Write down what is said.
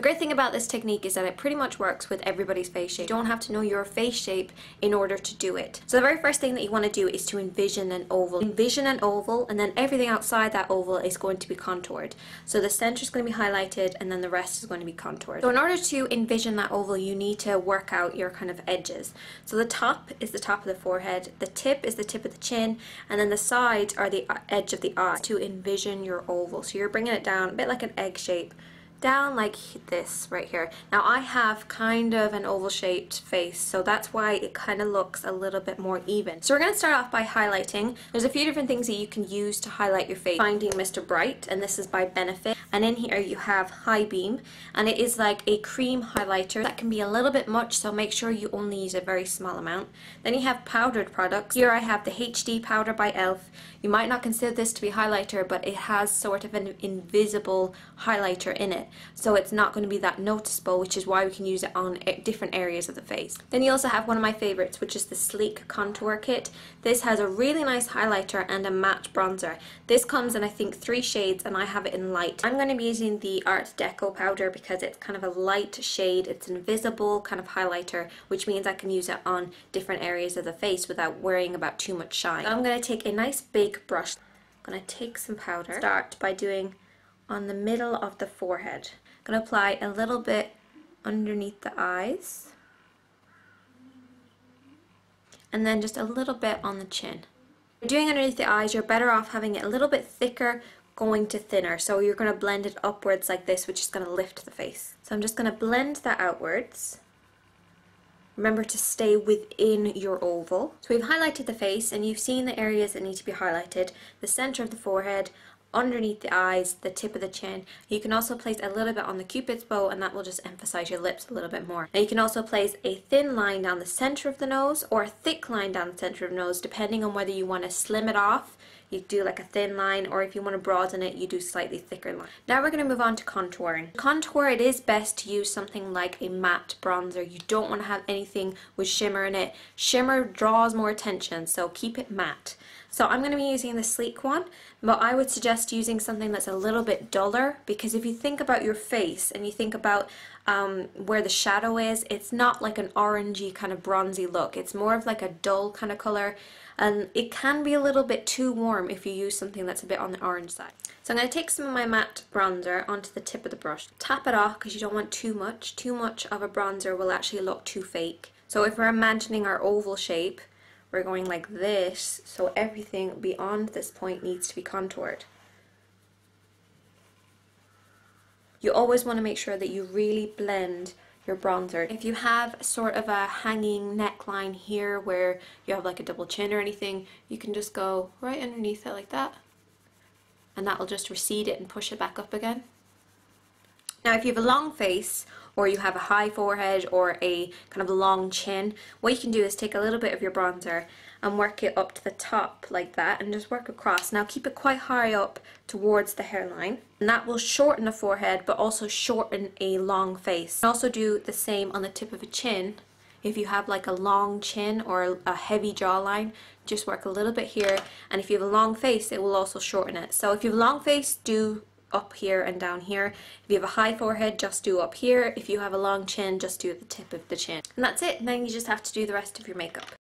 The great thing about this technique is that it pretty much works with everybody's face shape. You don't have to know your face shape in order to do it. So the very first thing that you want to do is to envision an oval. Envision an oval, and then everything outside that oval is going to be contoured. So the center is going to be highlighted and then the rest is going to be contoured. So in order to envision that oval, you need to work out your kind of edges. So the top is the top of the forehead, the tip is the tip of the chin, and then the sides are the edge of the eye to envision your oval. So you're bringing it down a bit like an egg shape, down like this right here. Now I have kind of an oval shaped face, so that's why it kind of looks a little bit more even. So we're going to start off by highlighting. There's a few different things that you can use to highlight your face. Finding Mr. Bright, and this is by Benefit, and in here you have High Beam, and it is like a cream highlighter. That can be a little bit much, so make sure you only use a very small amount. Then you have powdered products. Here I have the HD powder by ELF. You might not consider this to be highlighter, but it has sort of an invisible highlighter in it, so it's not going to be that noticeable, which is why we can use it on different areas of the face. Then you also have one of my favorites, which is the Sleek Contour Kit. This has a really nice highlighter and a matte bronzer. This comes in I think 3 shades, and I have it in light. I'm going to be using the Art Deco powder because it's kind of a light shade. It's an invisible kind of highlighter, which means I can use it on different areas of the face without worrying about too much shine. So I'm going to take a nice big brush. I'm going to take some powder. Start by doing on the middle of the forehead. I'm going to apply a little bit underneath the eyes, and then just a little bit on the chin. If you're doing underneath the eyes, you're better off having it a little bit thicker going to thinner, so you're going to blend it upwards like this, which is going to lift the face. So I'm just going to blend that outwards. Remember to stay within your oval. So we've highlighted the face, and you've seen the areas that need to be highlighted: the center of the forehead, underneath the eyes, the tip of the chin. You can also place a little bit on the cupid's bow, and that will just emphasize your lips a little bit more. Now you can also place a thin line down the center of the nose or a thick line down the center of the nose, depending on whether you want to slim it off. You do like a thin line, or if you want to broaden it, you do slightly thicker line. Now we're going to move on to contouring. Contour, it is best to use something like a matte bronzer. You don't want to have anything with shimmer in it. Shimmer draws more attention, so keep it matte. So I'm going to be using the Sleek one, but I would suggest using something that's a little bit duller, because if you think about your face and you think about where the shadow is, it's not like an orangey kind of bronzy look. It's more of like a dull kind of color, and it can be a little bit too warm if you use something that's a bit on the orange side. So I'm going to take some of my matte bronzer onto the tip of the brush. Tap it off because you don't want too much. Too much of a bronzer will actually look too fake. So if we're imagining our oval shape, we're going like this, so everything beyond this point needs to be contoured. You always want to make sure that you really blend your bronzer. If you have sort of a hanging neckline here where you have like a double chin or anything, you can just go right underneath it like that, and that will just recede it and push it back up again. Now if you have a long face, or you have a high forehead or a kind of long chin, what you can do is take a little bit of your bronzer and work it up to the top like that, and just work across. Now keep it quite high up towards the hairline, and that will shorten the forehead but also shorten a long face. You can also do the same on the tip of a chin. If you have like a long chin or a heavy jawline, just work a little bit here, and if you have a long face, it will also shorten it. So if you have a long face, do up here and down here. If you have a high forehead, just do up here. If you have a long chin, just do at the tip of the chin. And that's it. And then you just have to do the rest of your makeup.